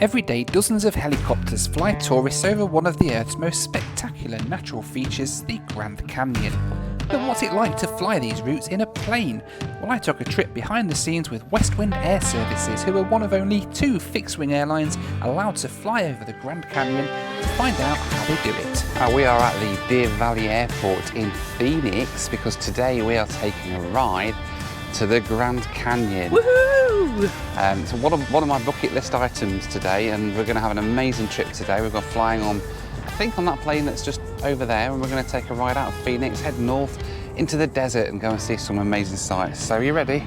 Every day, dozens of helicopters fly tourists over one of the Earth's most spectacular natural features, the Grand Canyon. But what's it like to fly these routes in a plane? Well, I took a trip behind the scenes with Westwind Air Services, who are one of only 2 fixed-wing airlines allowed to fly over the Grand Canyon, to find out how they do it. We are at the Deer Valley Airport in Phoenix because today we are taking a ride to the Grand Canyon. Woohoo! So one of my bucket list items today, and we're going to have an amazing trip today. We're going flying on, I think, on that plane that's just over there, and we're going to take a ride out of Phoenix, head north into the desert and go and see some amazing sights. So are you ready?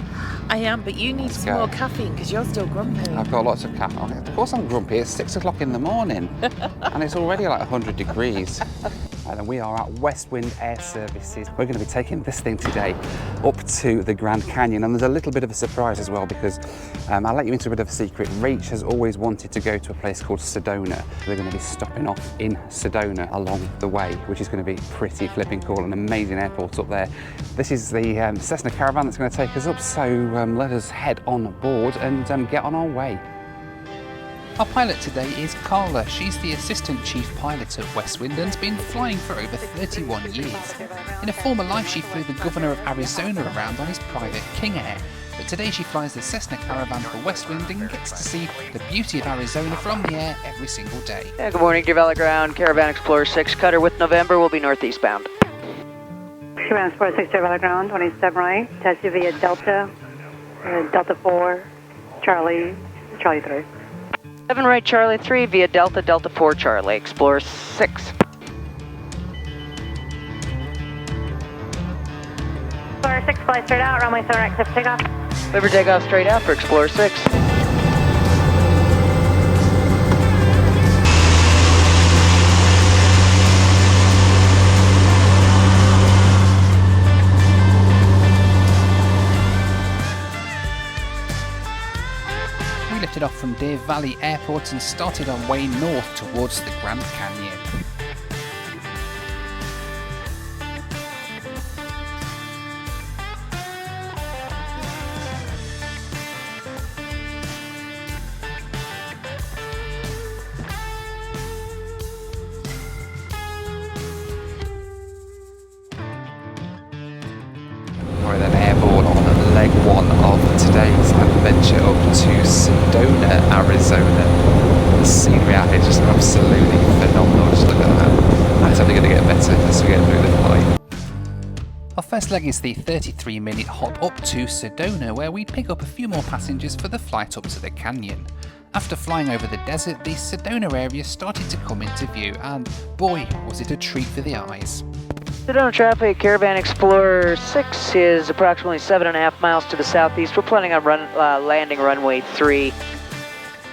I am, but you need some more caffeine because you're still grumpy. I've got lots of caffeine. Of course I'm grumpy. It's 6 o'clock in the morning and it's already like 100 degrees. And we are at Westwind Air Services. We're going to be taking this thing today up to the Grand Canyon, and there's a little bit of a surprise as well because I'll let you into a bit of a secret. Rach has always wanted to go to a place called Sedona. We're going to be stopping off in Sedona along the way, which is going to be pretty flipping cool. An amazing airport up there. This is the Cessna Caravan that's going to take us up, so let us head on board and get on our way. Our pilot today is Carla. She's the Assistant Chief Pilot at Westwind and has been flying for over 31 years. In a former life, she flew the Governor of Arizona around on his private King Air, but today she flies the Cessna Caravan for Westwind and gets to see the beauty of Arizona from the air every single day. Yeah, good morning, Deer Valley Ground. Caravan Explorer 6, cutter with November, will be northeast bound. Caravan Explorer 6, Deer Valley Ground, 27 right. Taxi via Delta, Delta 4, Charlie 3. 7 right, Charlie 3 via Delta, Delta 4, Charlie, Explorer 6. Explorer 6, fly straight out, runway 7 right, clear for takeoff. Clear for takeoff straight out for Explorer 6. We lifted off from Deer Valley Airport and started our way north towards the Grand Canyon. We're then airborne on leg 1 of today's adventure up to Sedona, Arizona. The scenery out here is just absolutely phenomenal. Just look at that. It's only going to get better as we get through the flight. Our first leg is the 33-minute hop up to Sedona, where we pick up a few more passengers for the flight up to the canyon. After flying over the desert, the Sedona area started to come into view, and boy, was it a treat for the eyes. Sedona traffic, Caravan Explorer 6 is approximately 7.5 miles to the southeast. We're planning on landing runway 3.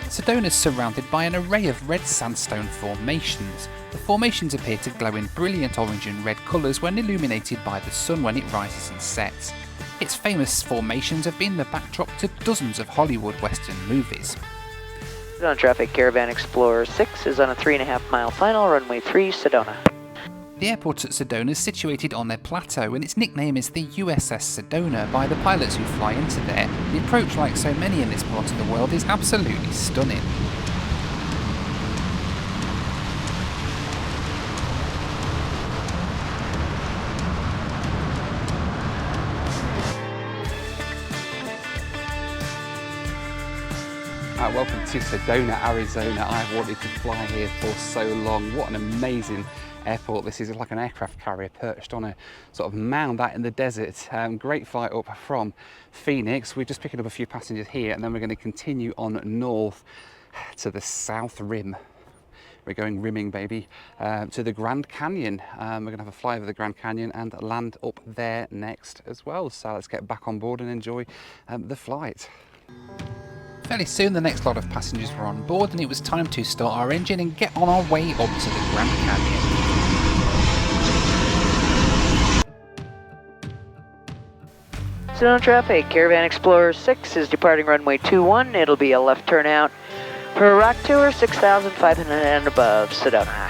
Sedona is surrounded by an array of red sandstone formations. The formations appear to glow in brilliant orange and red colours when illuminated by the sun when it rises and sets. Its famous formations have been the backdrop to dozens of Hollywood Western movies. Sedona traffic, Caravan Explorer 6 is on a 3.5 mile final, runway 3, Sedona. The airport at Sedona is situated on a plateau, and its nickname is the USS Sedona by the pilots who fly into there. The approach, like so many in this part of the world, is absolutely stunning. Welcome to Sedona, Arizona. I've wanted to fly here for so long. What an amazing airport. This is like an aircraft carrier perched on a sort of mound out in the desert. Great flight up from Phoenix. We're just picking up a few passengers here, and then we're going to continue on north to the south rim. We're going rimming, baby, to the Grand Canyon. We're going to have a fly over the Grand Canyon and land up there next as well. So let's get back on board and enjoy the flight. Fairly soon the next lot of passengers were on board, and it was time to start our engine and get on our way up to the Grand Canyon. Sedona traffic, Caravan Explorer 6 is departing runway 21. It'll be a left turn out for a rock tour, 6,500 and above, Sedona.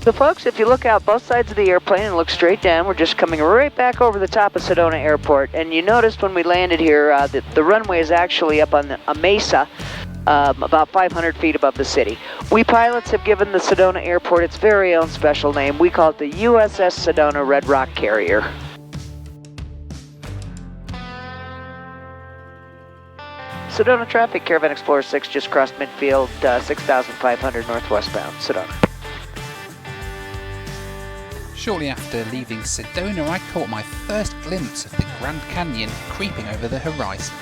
So folks, if you look out both sides of the airplane and look straight down, we're just coming right back over the top of Sedona Airport. And you noticed when we landed here that the runway is actually up on a mesa about 500 feet above the city. We pilots have given the Sedona Airport its very own special name. We call it the USS Sedona Red Rock Carrier. Sedona traffic, Caravan Explorer 6 just crossed midfield, 6,500 northwestbound, Sedona. Shortly after leaving Sedona, I caught my first glimpse of the Grand Canyon creeping over the horizon.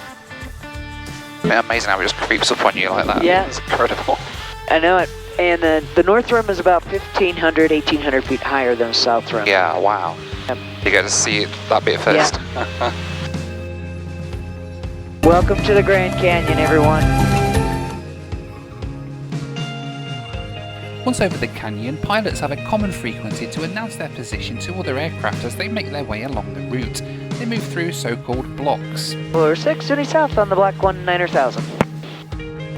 Amazing how it just creeps up on you like that. Yeah. It's incredible. I know it. And the north rim is about 1,500, 1,800 feet higher than the south rim. Yeah, wow. Yep. You get to see that bit first. Yeah. Welcome to the Grand Canyon, everyone. Once over the canyon, pilots have a common frequency to announce their position to other aircraft as they make their way along the route. They move through so-called blocks. Floor 6, Zuni South on the Black 19000.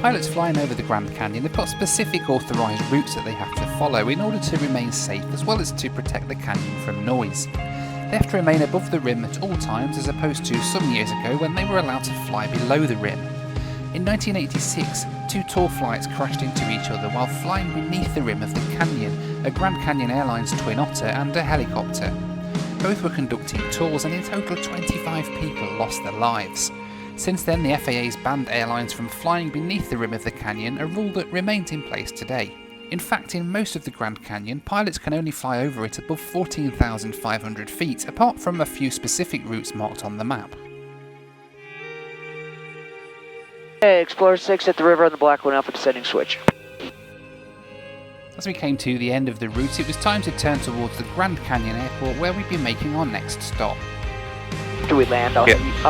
Pilots flying over the Grand Canyon have got specific authorised routes that they have to follow in order to remain safe as well as to protect the canyon from noise. They have to remain above the rim at all times as opposed to some years ago when they were allowed to fly below the rim. In 1986, two tour flights crashed into each other while flying beneath the rim of the canyon, a Grand Canyon Airlines Twin Otter and a helicopter. Both were conducting tours and in total 25 people lost their lives. Since then, the FAA's banned airlines from flying beneath the rim of the canyon, a rule that remains in place today. In fact, in most of the Grand Canyon, pilots can only fly over it above 14,500 feet, apart from a few specific routes marked on the map. Explorer 6 at the river on the Black 1 Alpha descending switch. As we came to the end of the route, it was time to turn towards the Grand Canyon Airport where we'd be making our next stop. After we land, I'll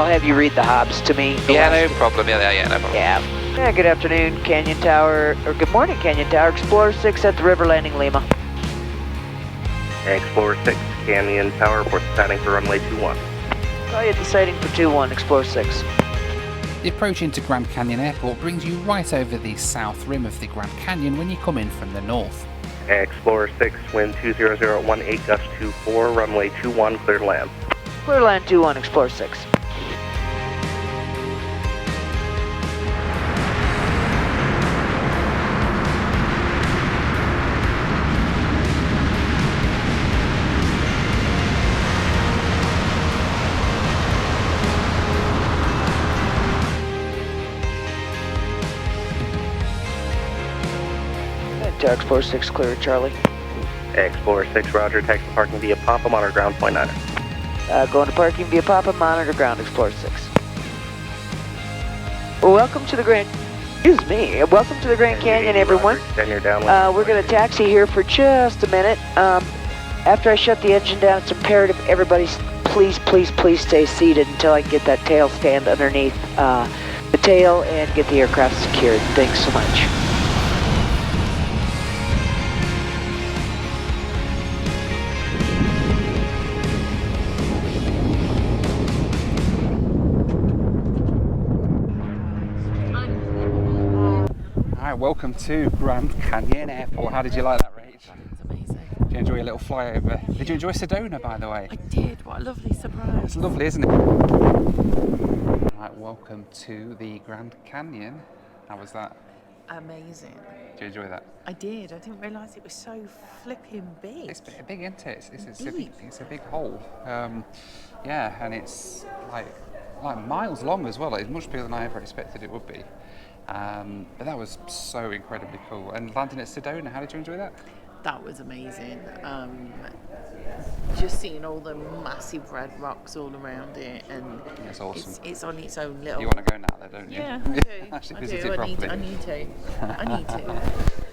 have you read the hobs to me. Yeah, no problem. Yeah, no problem. Yeah, good afternoon, Canyon Tower, or good morning, Canyon Tower. Explorer 6 at the river landing Lima. Explorer 6, Canyon Tower, report the sighting for runway 21. Call you at the sighting for 21, Explorer 6. The approach into Grand Canyon Airport brings you right over the south rim of the Grand Canyon when you come in from the north. Explorer 6, wind 200 at 18, gust 24, runway 21, clear to land. Clear land 21, Explorer 6. Explorer 6, clear Charlie. Explorer 6, roger, taxi parking via Papa, monitor ground, point 9. Going to parking via Papa, monitor ground, Explorer 6. Well, welcome to the Grand Canyon, everyone. We're going to taxi here for just a minute. After I shut the engine down, it's imperative everybody please stay seated until I can get that tail stand underneath the tail and get the aircraft secured. Thanks so much. Welcome to Grand Canyon Airport. How did you like that, Rach? It's amazing. Did you enjoy a little flyover? Did you enjoy Sedona, by the way? I did. What a lovely surprise. It's lovely, isn't it? Right, welcome to the Grand Canyon. How was that? Amazing. Did you enjoy that? I did. I didn't realise it was so flipping big. It's big, isn't it? It's a big hole. Yeah, and it's like miles long as well. It's much bigger than I ever expected it would be. But that was so incredibly cool. And landing at Sedona, how did you enjoy that? That was amazing. Just seeing all the massive red rocks all around it, and it's awesome. It's on its own little. You want to go now, there, don't you? Yeah, I do. Actually I visit do. it properly. I need to.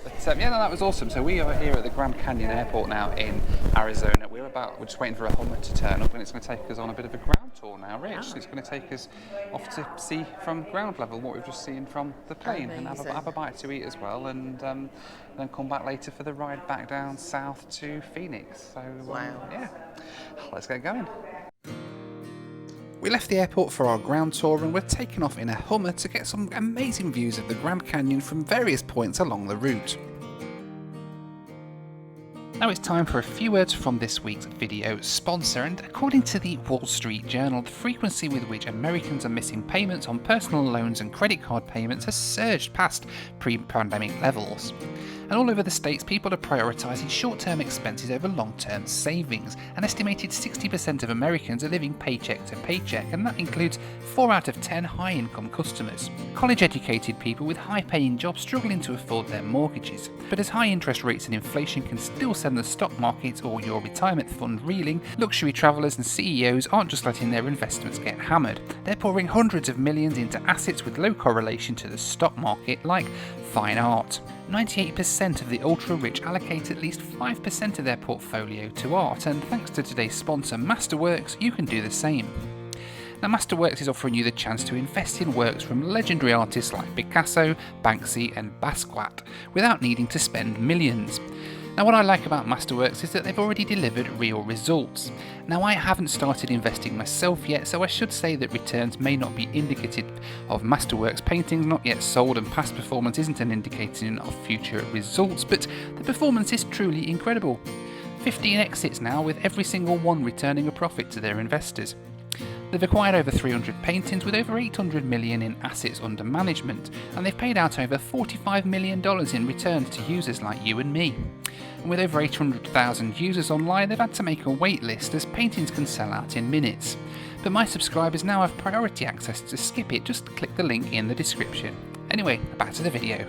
But, yeah, no, that was awesome. So we are here at the Grand Canyon Airport now in Arizona. We're just waiting for a Hummer to turn up, and it's going to take us on a bit of a ground tour now, Rich. Yeah. It's going to take us off to see from ground level what we've just seen from the plane, and have a bite to eat as well, and then come back later for the ride back down south to Phoenix. So yeah, let's get going. We left the airport for our ground tour and we're taken off in a Hummer to get some amazing views of the Grand Canyon from various points along the route. Now it's time for a few words from this week's video sponsor, and according to the Wall Street Journal, the frequency with which Americans are missing payments on personal loans and credit card payments has surged past pre-pandemic levels. And all over the states, people are prioritising short-term expenses over long-term savings. An estimated 60% of Americans are living paycheck to paycheck, and that includes 4 out of 10 high-income customers. College-educated people with high-paying jobs struggling to afford their mortgages. But as high interest rates and inflation can still send the stock market or your retirement fund reeling, luxury travellers and CEOs aren't just letting their investments get hammered. They're pouring hundreds of millions into assets with low correlation to the stock market, like fine art. 98% of the ultra-rich allocate at least 5% of their portfolio to art, and thanks to today's sponsor Masterworks, you can do the same. Now, Masterworks is offering you the chance to invest in works from legendary artists like Picasso, Banksy and Basquiat without needing to spend millions. Now, what I like about Masterworks is that they've already delivered real results. Now, I haven't started investing myself yet, so I should say that returns may not be indicative of Masterworks paintings not yet sold, and past performance isn't an indication of future results, but the performance is truly incredible. 15 exits now, with every single one returning a profit to their investors. They've acquired over 300 paintings with over 800 million in assets under management, and they've paid out over $45 million in returns to users like you and me. And with over 800,000 users online, they've had to make a wait list as paintings can sell out in minutes. But my subscribers now have priority access to skip it, just click the link in the description. Anyway, back to the video.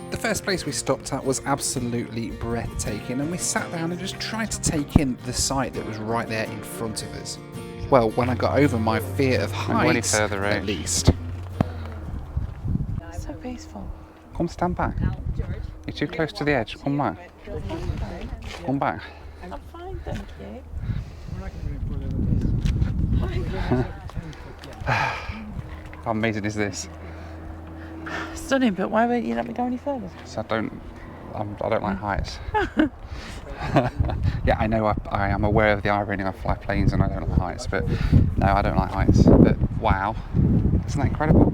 The first place we stopped at was absolutely breathtaking, and we sat down and just tried to take in the sight that was right there in front of us. Well, when I got over my fear of heights, at least. So peaceful. Come stand back. You're too close to the edge. Come back. Come back. I'm fine, thank you. How amazing is this? Stunning, but why won't you let me go any further? So I don't like heights. Yeah, I know I am aware of the irony. I fly planes and I don't like heights, but no, I don't like heights. But wow, isn't that incredible?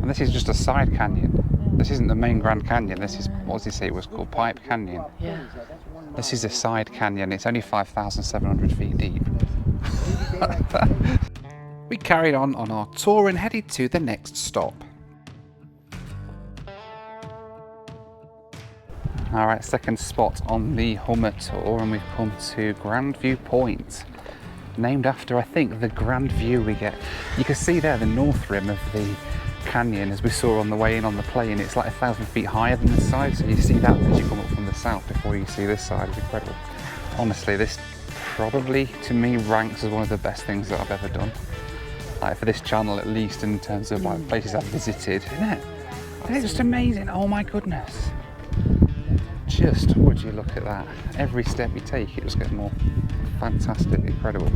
And this is just a side canyon. This isn't the main Grand Canyon. This is, what does he say it was called? Pipe Canyon. Yeah. This is a side canyon. It's only 5,700 feet deep. We carried on our tour and headed to the next stop. Alright, second spot on the Hummer tour, and we've come to Grand Viewpoint, named after, I think, the grand view we get. You can see there the north rim of the canyon, as we saw on the way in on the plane. It's like 1,000 feet higher than this side, so you see that as you come up from the south before you see this side. It's incredible. Honestly, this probably, to me, ranks as one of the best things that I've ever done. Like, for this channel at least, in terms of like places I've visited. Isn't it? Isn't it just amazing? Oh my goodness. Just would you look at that. Every step you take, it just gets more fantastic, incredible.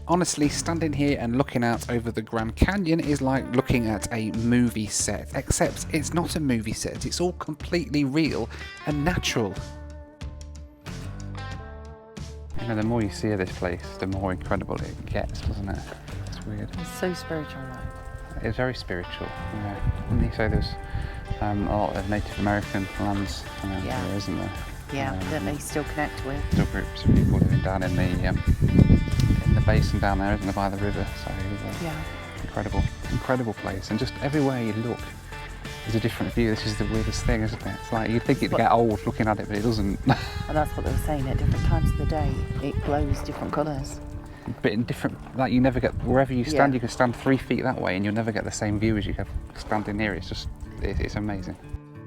Honestly, standing here and looking out over the Grand Canyon is like looking at a movie set, except it's not a movie set, it's all completely real and natural. You know, the more you see of this place, the more incredible it gets, doesn't it? It's weird. It's so spiritual, right? It's very spiritual, yeah. And you say there's a lot of Native American lands there, isn't there? Yeah, that they still connect with. Still groups of people living down in the basin down there, isn't there, by the river? So Yeah. incredible place. And just everywhere you look, there's a different view. This is the weirdest thing, isn't it? It's like you'd think it'd get old looking at it, but it doesn't. And that's what they were saying. At different times of the day, it glows different colours. But in different, like you never get, wherever you stand, Yeah. you can stand 3 feet that way and you'll never get the same view as you get standing here. It's just, it's amazing.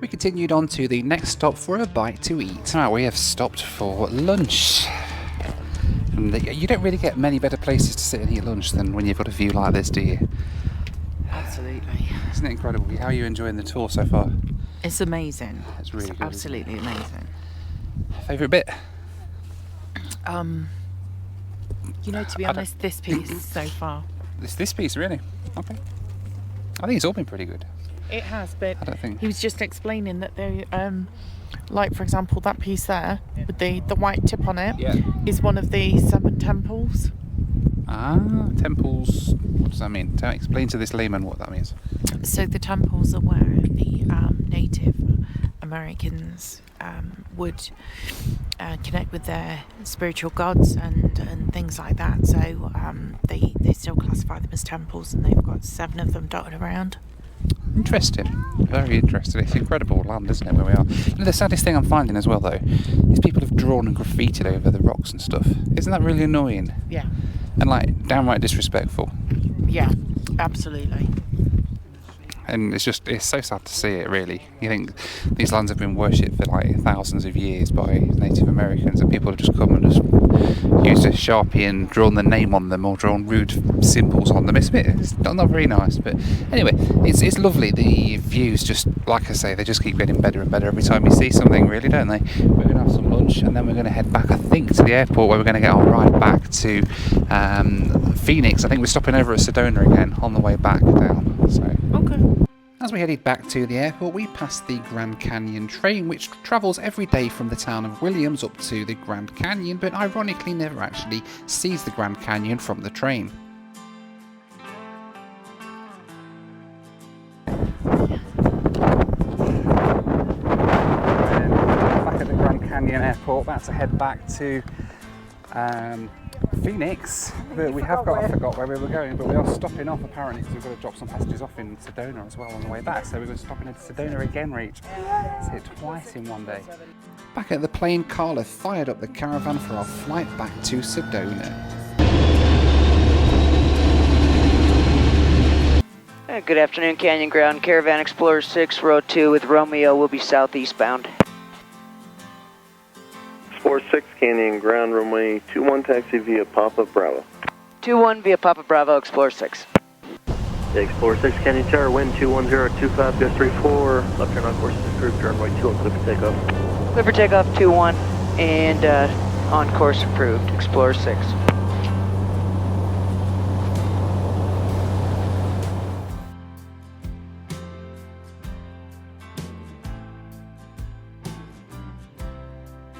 We continued on to the next stop for a bite to eat. Now we have stopped for lunch. And you don't really get many better places to sit and eat lunch than when you've got a view like this, do you? Absolutely. Isn't it incredible? How are you enjoying the tour so far? It's amazing. It's really good. Absolutely amazing. Favourite bit? You know, to be honest, this piece so far. This piece, really? Okay. I think it's all been pretty good. It has, but I don't think. he was just explaining that they, like for example, that piece there with the white tip on it is one of the 7 temples. Temples. What does that mean? Explain to this layman what that means. So the temples are where the Native Americans would connect with their spiritual gods and things like that. So they still classify them as temples, and they've got 7 of them dotted around. Interesting. Very interesting. It's incredible land, isn't it, where we are? The saddest thing I'm finding as well, though, is people have drawn and graffitied over the rocks and stuff. Isn't that really annoying? Yeah. And, like, downright disrespectful. Yeah, absolutely. And it's so sad to see it, really. You think these lands have been worshipped for like thousands of years by Native Americans, and people have just come and just used a Sharpie and drawn their name on them or drawn rude symbols on them. It's not very nice, but anyway, it's lovely. The views, just like I say, they just keep getting better and better every time you see something, really, don't they? We're going to have some lunch, and then we're going to head back, I think, to the airport, where we're going to get our ride back to Phoenix. I think we're stopping over at Sedona again on the way back down. So. Okay. As we headed back to the airport, we passed the Grand Canyon train, which travels every day from the town of Williams up to the Grand Canyon, but ironically never actually sees the Grand Canyon from the train. Back at the Grand Canyon airport, about to head back to Phoenix, but we have got, I forgot where we were going, but we are stopping off apparently because we've got to drop some passengers off in Sedona as well on the way back, so we're going to stop in Sedona again, Reach. See it twice in one day. Back at the plane, Carla fired up the caravan for our flight back to Sedona. Good afternoon, Canyon Ground. Caravan Explorer 6, row 2 with Romeo will be southeast bound. Explorer 6, Canyon Ground, runway 21, taxi via Papa Bravo. 2-1 via Papa Bravo, Explorer 6. Explorer 6, Canyon Tower, wind 21025, gust 34, left turn on course is approved, runway 21, clear for takeoff. Clear for takeoff, 2-1, and on course approved, Explorer 6.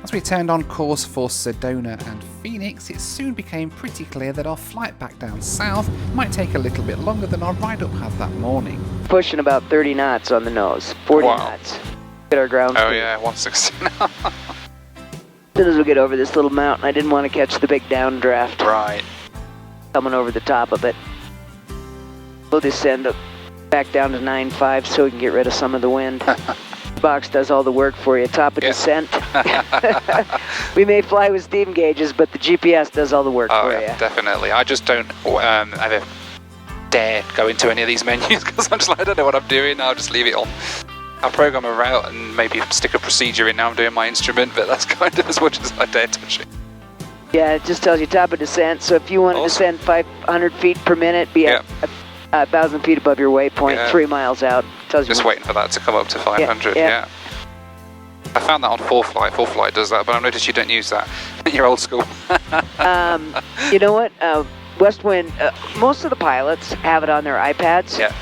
As we turned on course for Sedona and Phoenix, it soon became pretty clear that our flight back down south might take a little bit longer than our ride-up had that morning. Pushing about 30 knots on the nose, 40 knots. Get our ground speed. Yeah, 160 now. As soon as we get over this little mountain, I didn't want to catch the big downdraft. Right. Coming over the top of it. We'll descend back down to 9.5 so we can get rid of some of the wind. Box does all the work for you. Top of descent. We may fly with steam gauges, but the GPS does all the work for you. Definitely. I just don't ever dare go into any of these menus because I'm just like, I don't know what I'm doing. I'll just leave it on. I'll program a route and maybe stick a procedure in. Now I'm doing my instrument, but that's kind of as much as I dare touch it. Yeah, it just tells you top of descent. So if you want to descend 500 feet per minute, be at 1,000 feet above your waypoint, 3 miles out. Tells you just waiting for that to come up to 500, yeah. I found that on 4Flight. 4Flight does that, but I've noticed you don't use that. You're old school. You know what? Westwind, most of the pilots have it on their iPads. Yeah.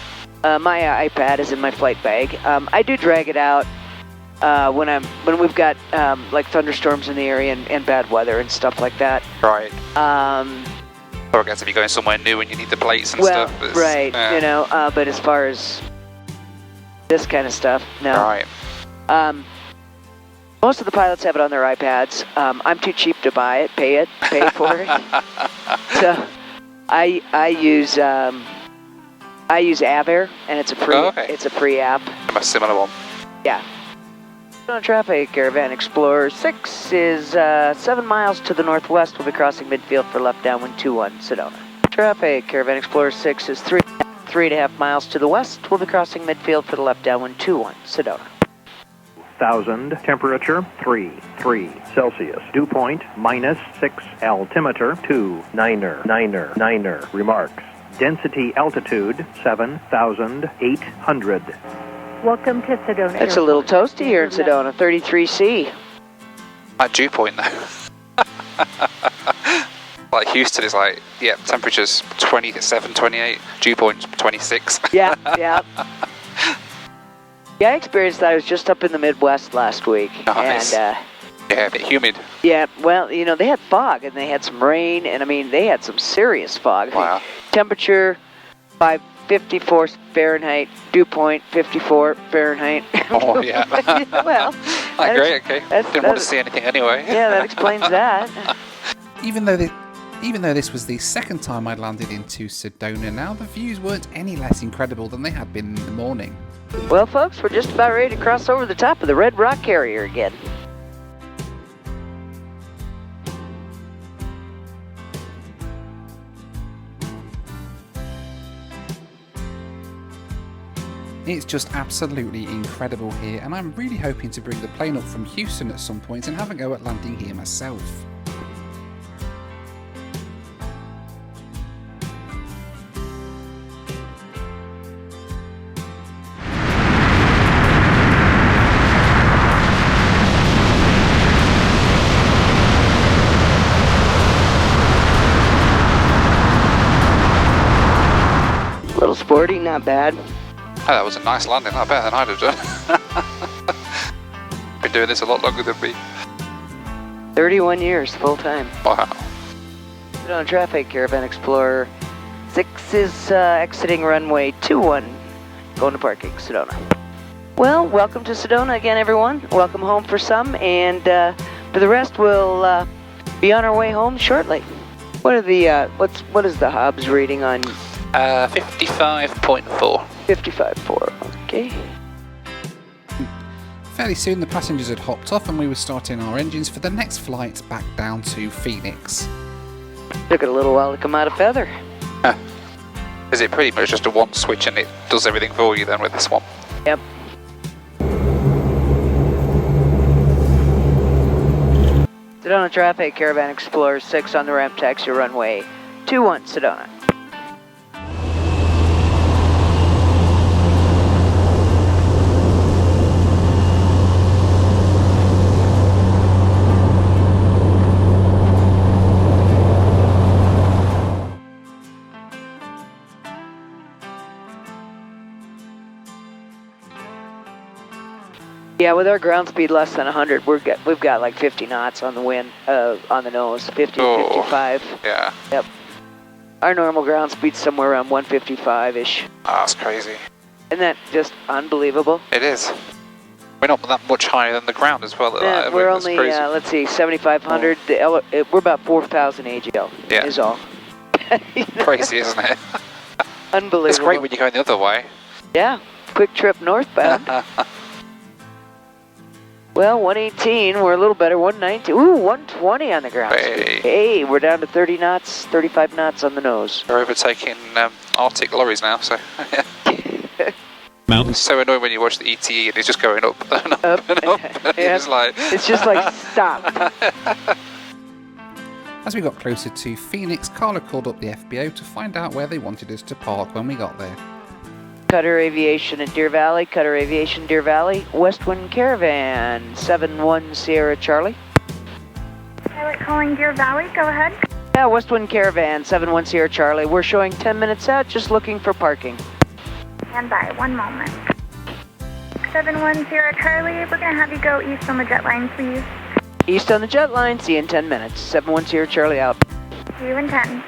My iPad is in my flight bag. I do drag it out when we've got like thunderstorms in the area and bad weather and stuff like that. Right. Or I guess if you're going somewhere new and you need the plates and stuff. Right, you know, but as far as this kind of stuff, no. Right. Most of the pilots have it on their iPads. I'm too cheap to buy it, pay for it. So I use Avair, and it's a free app. A similar one. Yeah. On traffic, Caravan Explorer 6 is 7 miles to the northwest. We'll be crossing midfield for left downwind 21, Sedona. Traffic, Caravan Explorer 6 is 3.5 miles to the west. We'll be crossing midfield for the left downwind 21, Sedona. 1,000, temperature 3 Celsius, dew point -6, altimeter 2, remarks. Density altitude 7,800. Welcome to Sedona. It's a little toasty here in Sedona, 33C. At dew point though. Like Houston is like, temperature's 27, 28, dew point's 26. Yeah. Yeah, I experienced that. I was just up in the Midwest last week. Nice. And yeah, a bit humid. Yeah, well, you know, they had fog and they had some rain, and I mean, they had some serious fog. Wow. Temperature 54 Fahrenheit, dew point 54 Fahrenheit. Oh, yeah. Well, Great, okay. Didn't want to see anything anyway. Yeah, that explains that. Even though this was the second time I'd landed into Sedona now, the views weren't any less incredible than they had been in the morning. Well, folks, we're just about ready to cross over the top of the Red Rock Carrier again. It's just absolutely incredible here, and I'm really hoping to bring the plane up from Houston at some point and have a go at landing here myself. A little sporty, not bad. Oh, that was a nice landing, not better than I'd have done. Been doing this a lot longer than me. 31 years, full time. Wow. Sedona traffic, Caravan Explorer 6 is exiting runway 21, going to parking, Sedona. Well, welcome to Sedona again, everyone. Welcome home for some, and for the rest, we'll be on our way home shortly. What are the what is the Hobbs reading on? 55.4. 55.4. Okay. Fairly soon the passengers had hopped off and we were starting our engines for the next flight back down to Phoenix. Took it a little while to come out of feather. Is it pretty much just a one switch and it does everything for you then with this one? Yep. Sedona traffic, Caravan Explorer 6 on the ramp, taxi runway 21, Sedona. Yeah, with our ground speed less than 100, we've got like 50 knots on the wind, on the nose, 50, 55. Yeah. Yep. Our normal ground speed's somewhere around 155-ish. Oh, that's crazy. Isn't that just unbelievable? It is. We're not that much higher than the ground as well. Yeah, we're only, let's see, 7,500. We're about 4,000 AGL, yeah. is all. Crazy, isn't it? Unbelievable. It's great when you're going the other way. Yeah, quick trip northbound. Well, 118, we're a little better, 119. Ooh, 120 on the ground. Hey, we're down to 30 knots, 35 knots on the nose. We're overtaking Arctic lorries now, so. Mountains. It's so annoying when you watch the ETE and it's just going up and up and up. Yeah. It's just like, stop. As we got closer to Phoenix, Carla called up the FBO to find out where they wanted us to park when we got there. Cutter Aviation in Deer Valley, Cutter Aviation Deer Valley, Westwind Caravan, 71 Sierra Charlie. Pilot calling Deer Valley, go ahead. Yeah, Westwind Caravan, 71 Sierra Charlie. We're showing 10 minutes out, just looking for parking. Stand by, one moment. 71 Sierra Charlie, we're going to have you go east on the jet line, please. East on the jet line, see you in 10 minutes. 71 Sierra Charlie out. See you in 10.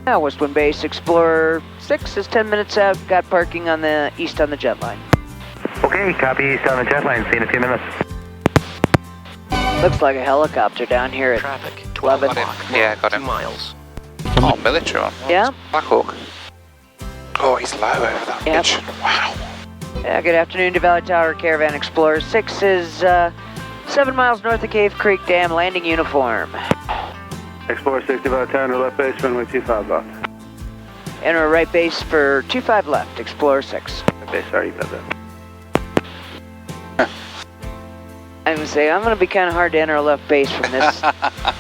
Now, Westwind Base Explorer 6 is 10 minutes out, got parking on the east on the jet line. Okay, copy east on the jet line, see you in a few minutes. Looks like a helicopter down here at Traffic, 11. Yeah, got him. 2 miles. Oh, military one. Yeah. Black Hawk. Oh, he's low over that Yep. pitch. Wow. Yeah, good afternoon to Valley Tower, Caravan Explorer 6 is 7 miles north of Cave Creek Dam, landing uniform. Explorer 60 Valley Tower, left base, runway 25 left. Enter a right base for 25 left, Explorer 6. Okay, sorry about that. I'm going to say, I'm going to be kind of hard to enter a left base from this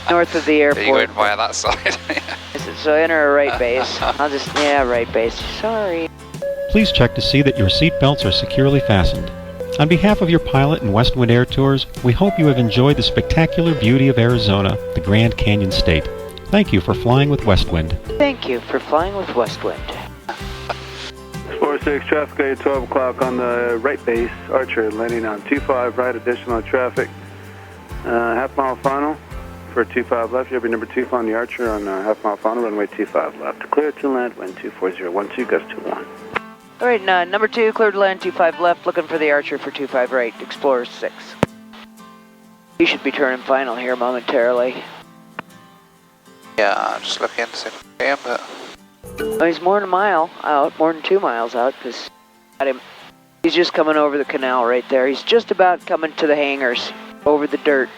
north of the airport. You're going via that side. So enter a right base. I'll just, yeah, right base. Sorry. Please check to see that your seat belts are securely fastened. On behalf of your pilot and Westwind Air Tours, we hope you have enjoyed the spectacular beauty of Arizona, the Grand Canyon State. Thank you for flying with Westwind. Thank you for flying with Westwind. Explorer 6, traffic at 12 o'clock on the right base, Archer, landing on 25 right, additional traffic. Half mile final, for 25 left. You'll be number 2 on the Archer on half mile final, runway 25 left. Clear to land, wind 24012, gust 21. All right, number 2, cleared to land 25 left, looking for the Archer for 25 right, Explorer 6. He should be turning final here momentarily. Yeah, I'm just looking to see if I can, but... Oh, he's more than a mile out, more than 2 miles out, because he's just coming over the canal right there. He's just about coming to the hangars, over the dirt.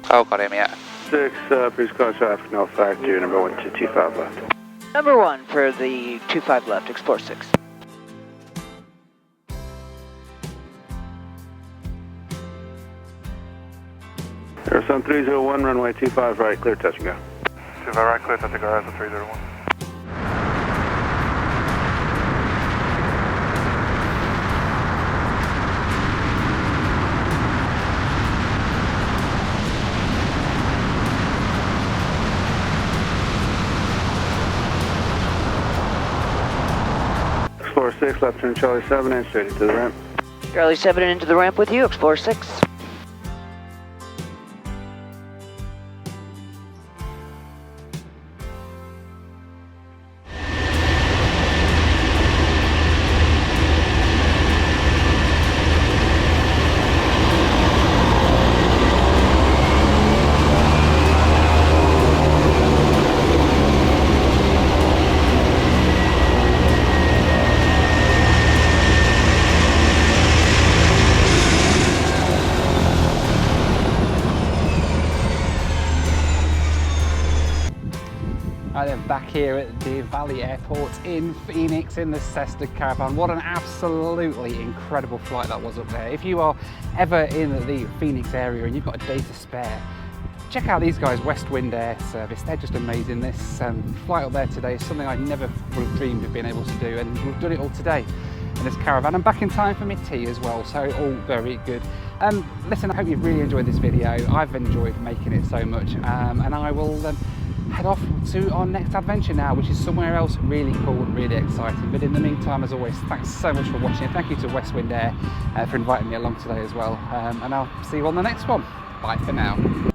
Oh, got him, yeah. 6, please call traffic, no factor, number 1225 left. Number 1 for the 25 left, Explorer 6. Arizona 301, runway 25 right, clear touch and go. 25 right, clear touch and go, Arizona 301. Explorer 6, left turn Charlie 7 and straight into the ramp. Charlie 7 into the ramp with you, Explorer 6. Right then, back here at the Valley Airport in Phoenix in the Cessna Caravan. What an absolutely incredible flight that was up there. If you are ever in the Phoenix area and you've got a day to spare, check out these guys, West Wind Air Service. They're just amazing. This flight up there today is something I never would have dreamed of being able to do, and we've done it all today in this caravan. I'm back in time for my tea as well, so all very good. Listen, I hope you've really enjoyed this video. I've enjoyed making it so much, and I will head off to our next adventure now, which is somewhere else really cool and really exciting. But in the meantime, as always, thanks so much for watching. Thank you to West Wind Air for inviting me along today as well, and I'll see you on the next one. Bye for now.